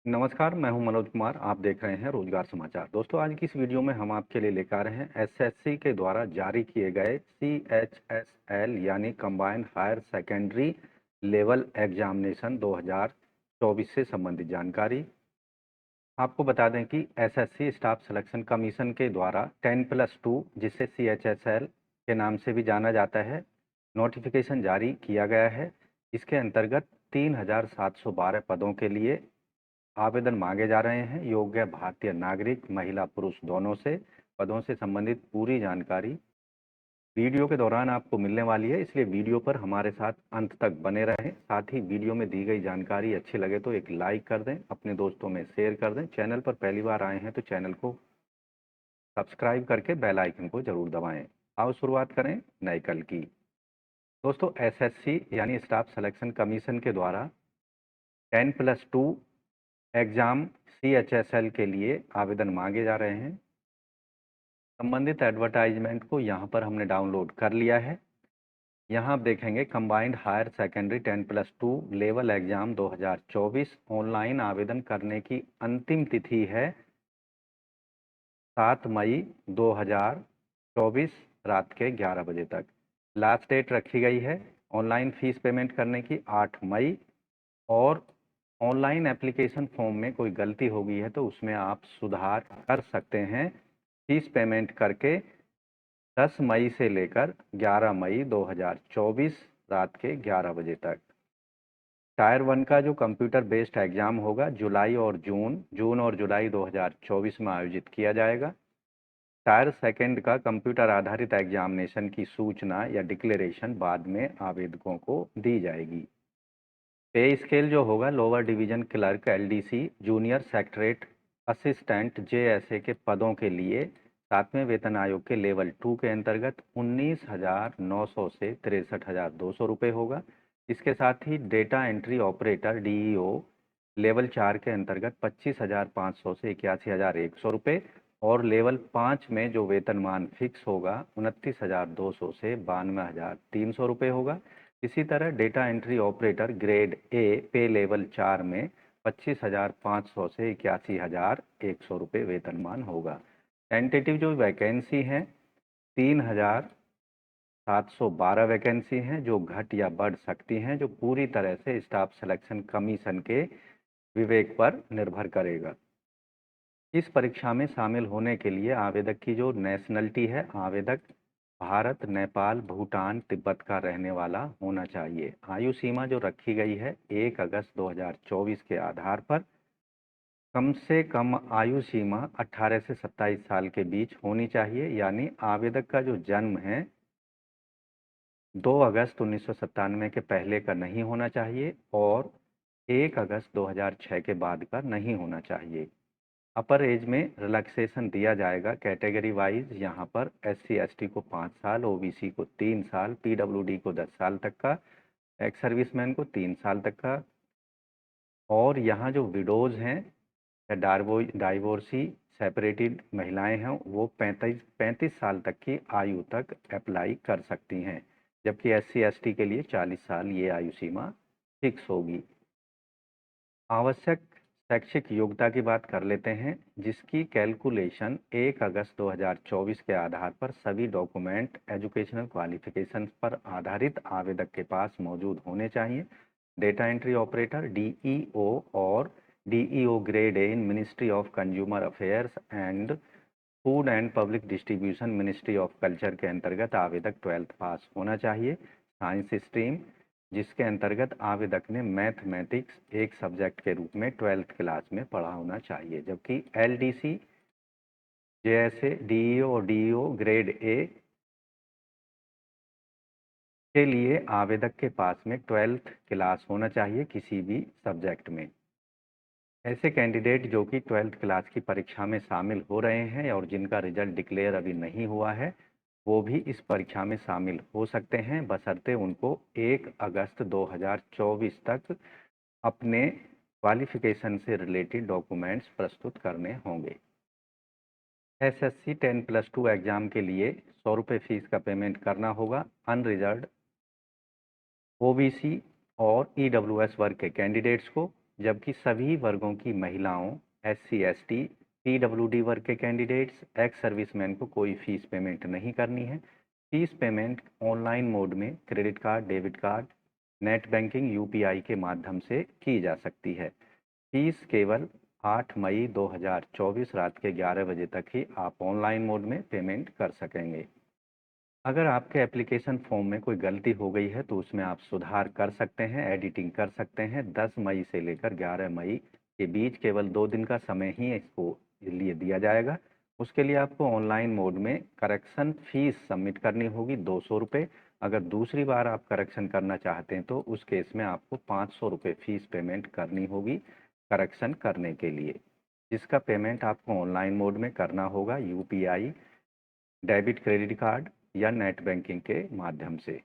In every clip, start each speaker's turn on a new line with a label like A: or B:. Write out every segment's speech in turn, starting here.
A: नमस्कार, मैं हूं मनोज कुमार। आप देख रहे हैं रोजगार समाचार। दोस्तों, आज की इस वीडियो में हम आपके लिए लेकर आ रहे हैं एसएससी के द्वारा जारी किए गए सीएचएसएल यानी combined higher secondary level examination 2024 से संबंधित जानकारी। आपको बता दें कि एसएससी स्टाफ सिलेक्शन कमीशन के द्वारा 10+2 जिसे सीएचएसएल के नाम से भी जाना जाता है, नोटिफिकेशन जारी किया गया है। इसके अंतर्गत 3,712 पदों के लिए आवेदन मांगे जा रहे हैं। योग्य भारतीय नागरिक महिला पुरुष दोनों से पदों से संबंधित पूरी जानकारी वीडियो के दौरान आपको मिलने वाली है, इसलिए वीडियो पर हमारे साथ अंत तक बने रहें। साथ ही वीडियो में दी गई जानकारी अच्छी लगे तो एक लाइक कर दें, अपने दोस्तों में शेयर कर दें। चैनल पर पहली बार आए हैं तो चैनल को सब्सक्राइब करके बेल आइकन को जरूर दबाएं। आओ शुरुआत करें नए कल की। दोस्तों, एसएससी यानी स्टाफ सिलेक्शन कमीशन के द्वारा 10+2 एग्जाम सीएचएसएल के लिए आवेदन मांगे जा रहे हैं। संबंधित एडवर्टाइजमेंट को यहाँ पर हमने डाउनलोड कर लिया है। यहाँ आप देखेंगे combined higher secondary 10+2 level exam 2024 online आवेदन करने की अंतिम तिथि है 7 मई 2024 रात के 11 बजे तक। लास्ट डेट रखी गई है ऑनलाइन फीस पेमेंट करने की 8 मई, और ऑनलाइन एप्लीकेशन फॉर्म में कोई गलती हो गई है तो उसमें आप सुधार कर सकते हैं फीस पेमेंट करके 10 मई से लेकर 11 मई 2024 रात के 11 बजे तक। टायर 1 का जो कंप्यूटर बेस्ड एग्जाम होगा जुलाई और जून और जुलाई 2024 में आयोजित किया जाएगा। टायर सेकंड का कंप्यूटर आधारित एग्जामिनेशन की सूचना या डिक्लेरेशन बाद में आवेदकों को दी जाएगी। पे स्केल जो होगा lower division clerk LDC junior secretariat assistant JSA के पदों के लिए 7वें वेतन आयोग के लेवल 2 के अंतर्गत 19,900 से 63,200 रुपये होगा। इसके साथ ही data entry operator DEO level 4 के अंतर्गत 25,500 से 81,100 रुपये, और लेवल 5 में जो वेतनमान फिक्स होगा 29,200 से 92,300 रुपये होगा। इसी तरह data entry operator grade A पे लेवल 4 में 25,500 से 81,100 रुपये वेतनमान होगा। टेंटेटिव जो वैकेंसी हैं 3,712 वैकेंसी हैं जो घट या बढ़ सकती हैं, जो पूरी तरह से स्टाफ सिलेक्शन कमीशन के विवेक पर निर्भर करेगा। इस परीक्षा में शामिल होने के लिए आवेदक की जो नेशनलिटी है, आवेदक भारत, नेपाल, भूटान, तिब्बत का रहने वाला होना चाहिए। आयु सीमा जो रखी गई है 1 अगस्त 2024 के आधार पर कम से कम आयु सीमा 18 से 27 साल के बीच होनी चाहिए, यानी आवेदक का जो जन्म है 2 अगस्त 1997 के पहले का नहीं होना चाहिए और 1 अगस्त 2006 के बाद का नहीं होना चाहिए। अपर एज में रिलैक्सेशन दिया जाएगा कैटेगरी वाइज। यहाँ पर SC ST को 5 साल, OBC को 3 साल, PWD को 10 साल तक का, एक्स सर्विसमैन को 3 साल तक का, और यहाँ जो विडोज हैं या डाइवोर्सी सेपरेटेड महिलाएं हैं वो 35 साल तक की आयु तक अप्लाई कर सकती हैं, जबकि SC ST के लिए 40 साल ये आयु सीमा फिक्स होगी। आवश्यक शैक्षिक योग्यता की बात कर लेते हैं, जिसकी कैलकुलेशन 1 अगस्त 2024 के आधार पर सभी डॉक्यूमेंट एजुकेशनल क्वालिफिकेशन पर आधारित आवेदक के पास मौजूद होने चाहिए। डेटा एंट्री ऑपरेटर DEO और DEO grade A in ministry of consumer affairs and food and public distribution ministry of culture के अंतर्गत आवेदक 12th पास होना चाहिए। साइंस स्ट्रीम जिसके अंतर्गत आवेदक ने मैथमेटिक्स एक सब्जेक्ट के रूप में 12th क्लास में पढ़ा होना चाहिए, जबकि LDC JSA DEO और DEO ग्रेड ए के लिए आवेदक के पास में 12th क्लास होना चाहिए किसी भी सब्जेक्ट में। ऐसे कैंडिडेट जो कि 12th क्लास की परीक्षा में शामिल हो रहे हैं और जिनका रिजल्ट डिक्लेयर अभी नहीं हुआ है, वो भी इस परीक्षा में शामिल हो सकते हैं, बशर्ते उनको 1 अगस्त 2024 तक अपने क्वालिफिकेशन से रिलेटेड डॉक्यूमेंट्स प्रस्तुत करने होंगे। SSC 10+2 एग्जाम के लिए 100 रुपये फीस का पेमेंट करना होगा। अनरिजर्व्ड OBC और EWS वर्ग के कैंडिडेट्स को जबकि सभी वर्गों की महिलाओं, SC, ST, PWD वर्ग के कैंडिडेट्स, एक्स सर्विसमैन को कोई फीस पेमेंट नहीं करनी है। फीस पेमेंट ऑनलाइन मोड में credit card, debit card, net banking, UPI के माध्यम से की जा सकती है। फीस केवल 8 मई 2024 रात के 11 बजे तक ही आप ऑनलाइन मोड में पेमेंट कर सकेंगे। अगर आपके एप्लीकेशन फॉर्म में कोई गलती हो गई है तो उसमें आप सुधार कर सकते हैं, एडिटिंग कर सकते हैं। 10 मई से लेकर 11 मई के बीच केवल 2 दिन का समय ही इसको लिए दिया जाएगा। उसके लिए आपको ऑनलाइन मोड में करेक्शन फीस सबमिट करनी होगी 200 रुपये। अगर दूसरी बार आप करेक्शन करना चाहते हैं तो उस केस में आपको 500 रुपये फीस पेमेंट करनी होगी करेक्शन करने के लिए, जिसका पेमेंट आपको ऑनलाइन मोड में करना होगा UPI, डेबिट क्रेडिट कार्ड या नेट बैंकिंग के माध्यम से।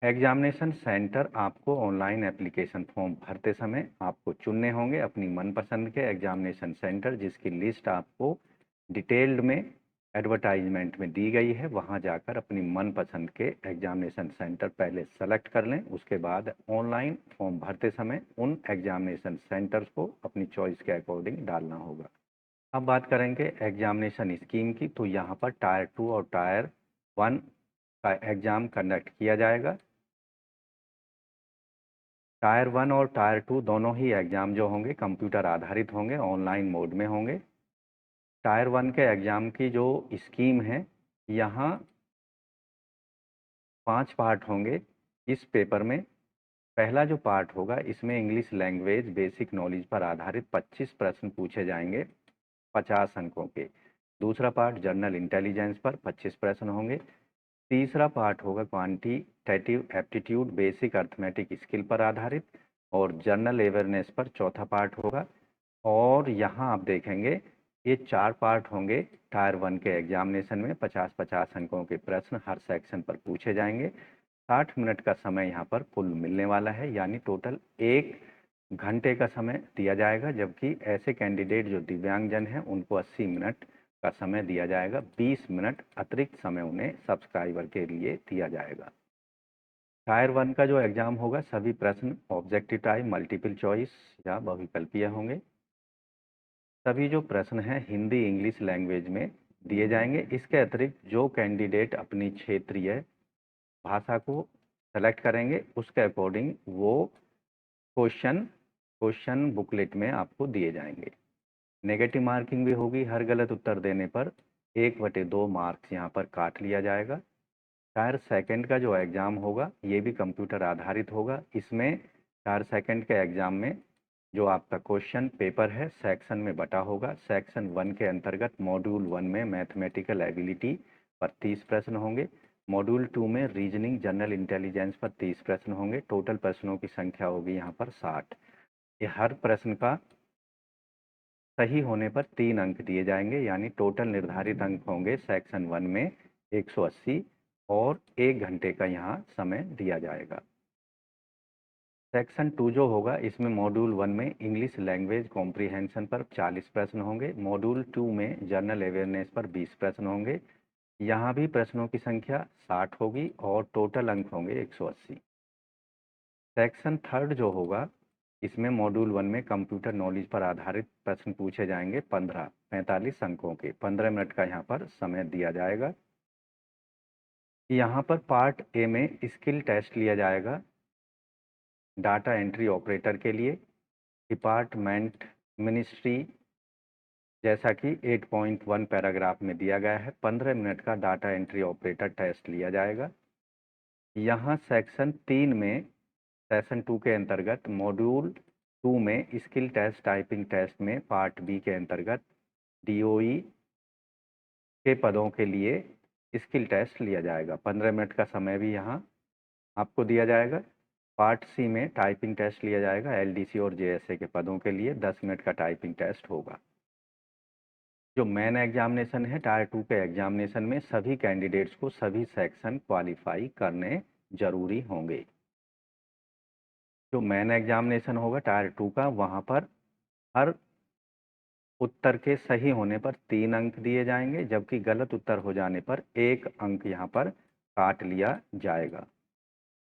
A: एग्जामिनेशन सेंटर आपको ऑनलाइन एप्लीकेशन फॉर्म भरते समय आपको चुनने होंगे अपनी मनपसंद के एग्जामिनेशन सेंटर, जिसकी लिस्ट आपको डिटेल्ड में एडवर्टाइजमेंट में दी गई है। वहां जाकर अपनी मनपसंद के एग्जामिनेशन सेंटर पहले सेलेक्ट कर लें। उसके बाद ऑनलाइन फॉर्म भरते समय उन एग्जामिनेशन सेंटर्स को अपनी चॉइस के अकॉर्डिंग डालना होगा। अब बात करेंगे एग्जामिनेशन स्कीम की। तो यहाँ पर टायर 2 और टायर 1 का एग्ज़ाम कंडक्ट किया जाएगा। टायर 1 और टायर 2 दोनों ही एग्ज़ाम जो होंगे कंप्यूटर आधारित होंगे, ऑनलाइन मोड में होंगे। टायर 1 के एग्ज़ाम की जो स्कीम है, यहाँ 5 पार्ट होंगे इस पेपर में। पहला जो पार्ट होगा इसमें इंग्लिश लैंग्वेज बेसिक नॉलेज पर आधारित 25 प्रश्न पूछे जाएंगे 50 अंकों के। दूसरा पार्ट जनरल इंटेलिजेंस पर 25 प्रश्न होंगे। तीसरा पार्ट होगा quantitative aptitude basic arithmetic skill पर आधारित और जनरल अवेयरनेस पर चौथा पार्ट होगा। और यहाँ आप देखेंगे ये 4 पार्ट होंगे टायर 1 के एग्जामिनेशन में। 50-50 अंकों के प्रश्न हर सेक्शन पर पूछे जाएंगे। 60 मिनट का समय यहाँ पर कुल मिलने वाला है, यानी टोटल 1 घंटे का समय दिया जाएगा। जबकि ऐसे कैंडिडेट जो दिव्यांगजन हैं उनको 80 मिनट का समय दिया जाएगा। 20 मिनट अतिरिक्त समय उन्हें सब्सक्राइबर के लिए दिया जाएगा। टायर 1 का जो एग्ज़ाम होगा सभी प्रश्न ऑब्जेक्टिव टाइप, मल्टीपल चॉइस या बहुविकल्पीय होंगे। सभी जो प्रश्न हैं हिंदी इंग्लिश लैंग्वेज में दिए जाएंगे। इसके अतिरिक्त जो कैंडिडेट अपनी क्षेत्रीय भाषा को सेलेक्ट करेंगे उसके अकॉर्डिंग वो क्वेश्चन बुकलेट में आपको दिए जाएंगे। नेगेटिव मार्किंग भी होगी। हर गलत उत्तर देने पर 1/2 मार्क्स यहाँ पर काट लिया जाएगा। टायर सेकंड का जो एग्ज़ाम होगा ये भी कंप्यूटर आधारित होगा। इसमें टायर सेकंड के एग्ज़ाम में जो आपका क्वेश्चन पेपर है सेक्शन में बटा होगा। सेक्शन 1 के अंतर्गत मॉड्यूल 1 में मैथमेटिकल एबिलिटी पर 30 प्रश्न होंगे। मॉड्यूल 2 में रीजनिंग जनरल इंटेलिजेंस पर 30 प्रश्न होंगे। टोटल प्रश्नों की संख्या होगी यहाँ पर 60। ये हर प्रश्न का सही होने पर 3 अंक दिए जाएंगे, यानी टोटल निर्धारित अंक होंगे सेक्शन 1 में 180 और 1 घंटे का यहाँ समय दिया जाएगा। सेक्शन 2 जो होगा इसमें मॉड्यूल 1 में इंग्लिश लैंग्वेज कॉम्प्रिहेंशन पर 40 प्रश्न होंगे। मॉड्यूल 2 में जनरल अवेयरनेस पर 20 प्रश्न होंगे। यहाँ भी प्रश्नों की संख्या 60 होगी और टोटल अंक होंगे 180। सेक्शन 3 जो होगा इसमें मॉड्यूल 1 में कंप्यूटर नॉलेज पर आधारित प्रश्न पूछे जाएंगे 45 अंकों के। 15 मिनट का यहाँ पर समय दिया जाएगा। यहाँ पर पार्ट ए में स्किल टेस्ट लिया जाएगा डाटा एंट्री ऑपरेटर के लिए। डिपार्टमेंट मिनिस्ट्री जैसा कि 8.1 पैराग्राफ में दिया गया है। 15 मिनट का डाटा एंट्री ऑपरेटर टेस्ट लिया जाएगा। यहाँ सेक्शन 3 में सेशन 2 के अंतर्गत मॉड्यूल 2 में स्किल टेस्ट टाइपिंग टेस्ट में पार्ट बी के अंतर्गत DOE के पदों के लिए स्किल टेस्ट लिया जाएगा। 15 मिनट का समय भी यहाँ आपको दिया जाएगा। पार्ट सी में टाइपिंग टेस्ट लिया जाएगा। LDC और JSA के पदों के लिए 10 मिनट का टाइपिंग टेस्ट होगा। जो मेन एग्जामिनेशन है टायर 2 के एग्जामिनेशन में सभी कैंडिडेट्स को सभी सेक्शन क्वालिफाई करने जरूरी होंगे। जो मेन एग्जामिनेशन होगा टायर 2 का, वहाँ पर हर उत्तर के सही होने पर 3 अंक दिए जाएंगे, जबकि गलत उत्तर हो जाने पर 1 अंक यहाँ पर काट लिया जाएगा।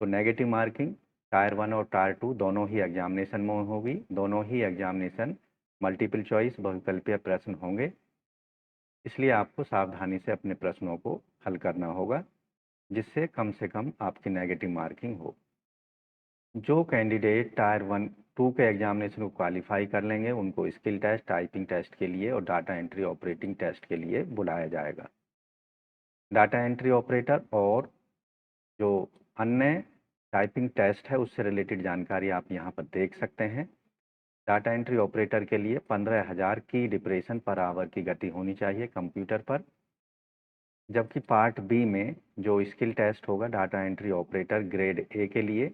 A: तो नेगेटिव मार्किंग टायर 1 और टायर 2 दोनों ही एग्जामिनेशन में होगी। दोनों ही एग्जामिनेशन मल्टीपल चॉइस बहुविकल्पीय प्रश्न होंगे, इसलिए आपको सावधानी से अपने प्रश्नों को हल करना होगा, जिससे कम से कम आपकी नेगेटिव मार्किंग हो। जो कैंडिडेट टायर 1 2 के एग्जामिनेशन को क्वालिफाई कर लेंगे, उनको स्किल टेस्ट, टाइपिंग टेस्ट के लिए और डाटा एंट्री ऑपरेटिंग टेस्ट के लिए बुलाया जाएगा। डाटा एंट्री ऑपरेटर और जो अन्य टाइपिंग टेस्ट है उससे रिलेटेड जानकारी आप यहाँ पर देख सकते हैं। डाटा एंट्री ऑपरेटर के लिए 15,000 की डिप्रेशन पर आवर की गति होनी चाहिए कंप्यूटर पर, जबकि पार्ट बी में जो स्किल टेस्ट होगा data entry operator grade A के लिए,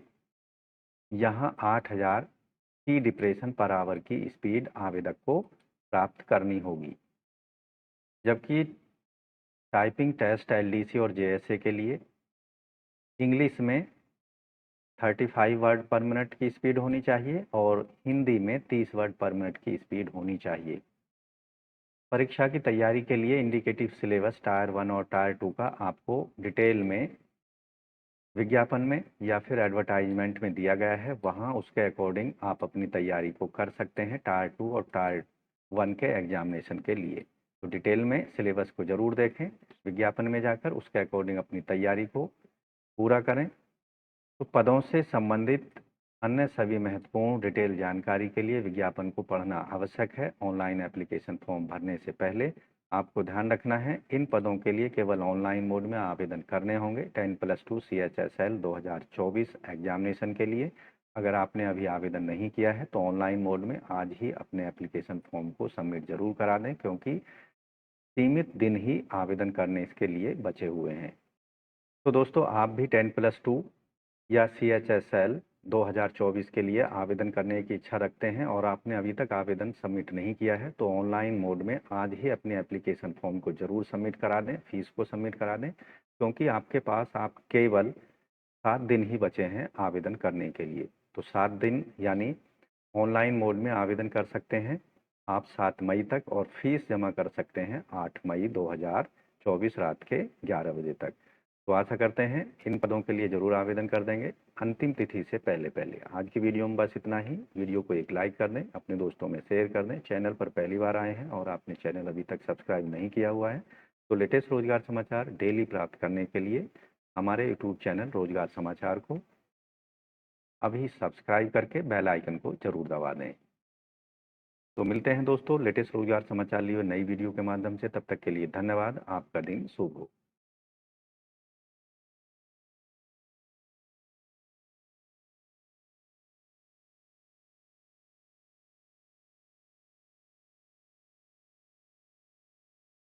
A: यहाँ 8,000 की डिप्रेशन पर आवर की स्पीड आवेदक को प्राप्त करनी होगी। जबकि टाइपिंग टेस्ट एलडीसी और जेएसए के लिए इंग्लिश में 35 वर्ड पर मिनट की स्पीड होनी चाहिए और हिंदी में 30 वर्ड पर मिनट की स्पीड होनी चाहिए। परीक्षा की तैयारी के लिए इंडिकेटिव सिलेबस टायर 1 और टायर 2 का आपको डिटेल में विज्ञापन में या फिर एडवर्टाइजमेंट में दिया गया है, वहाँ उसके अकॉर्डिंग आप अपनी तैयारी को कर सकते हैं टायर 2 और टायर 1 के एग्जामिनेशन के लिए। तो डिटेल में सिलेबस को ज़रूर देखें, विज्ञापन में जाकर उसके अकॉर्डिंग अपनी तैयारी को पूरा करें। तो पदों से संबंधित अन्य सभी महत्वपूर्ण डिटेल जानकारी के लिए विज्ञापन को पढ़ना आवश्यक है। ऑनलाइन एप्लीकेशन फॉर्म भरने से पहले आपको ध्यान रखना है, इन पदों के लिए केवल ऑनलाइन मोड में आवेदन करने होंगे 10+2 CHSL 2024 एग्जामिनेशन के लिए। अगर आपने अभी आवेदन नहीं किया है तो ऑनलाइन मोड में आज ही अपने एप्लीकेशन फॉर्म को सबमिट ज़रूर करा दें, क्योंकि सीमित दिन ही आवेदन करने इसके लिए बचे हुए हैं। तो दोस्तों, आप भी 10+2 या CHSL 2024 के लिए आवेदन करने की इच्छा रखते हैं और आपने अभी तक आवेदन सबमिट नहीं किया है, तो ऑनलाइन मोड में आज ही अपने एप्लीकेशन फॉर्म को ज़रूर सबमिट करा दें, फीस को सबमिट करा दें, क्योंकि आपके पास आप केवल 7 दिन ही बचे हैं आवेदन करने के लिए। तो 7 दिन यानी ऑनलाइन मोड में आवेदन कर सकते हैं आप 7 मई तक और फीस जमा कर सकते हैं 8 मई 2024 रात के 11 बजे तक। तो आशा करते हैं इन पदों के लिए ज़रूर आवेदन कर देंगे अंतिम तिथि से पहले पहले। आज की वीडियो में बस इतना ही। वीडियो को एक लाइक कर दें, अपने दोस्तों में शेयर कर दें। चैनल पर पहली बार आए हैं और आपने चैनल अभी तक सब्सक्राइब नहीं किया हुआ है, तो लेटेस्ट रोजगार समाचार डेली प्राप्त करने के लिए हमारे यूट्यूब चैनल रोजगार समाचार को अभी सब्सक्राइब करके बेल आइकन को ज़रूर दबा दें। तो मिलते हैं दोस्तों लेटेस्ट रोजगार समाचार लिए नई वीडियो के माध्यम से। तब तक के लिए धन्यवाद। आपका दिन शुभ हो।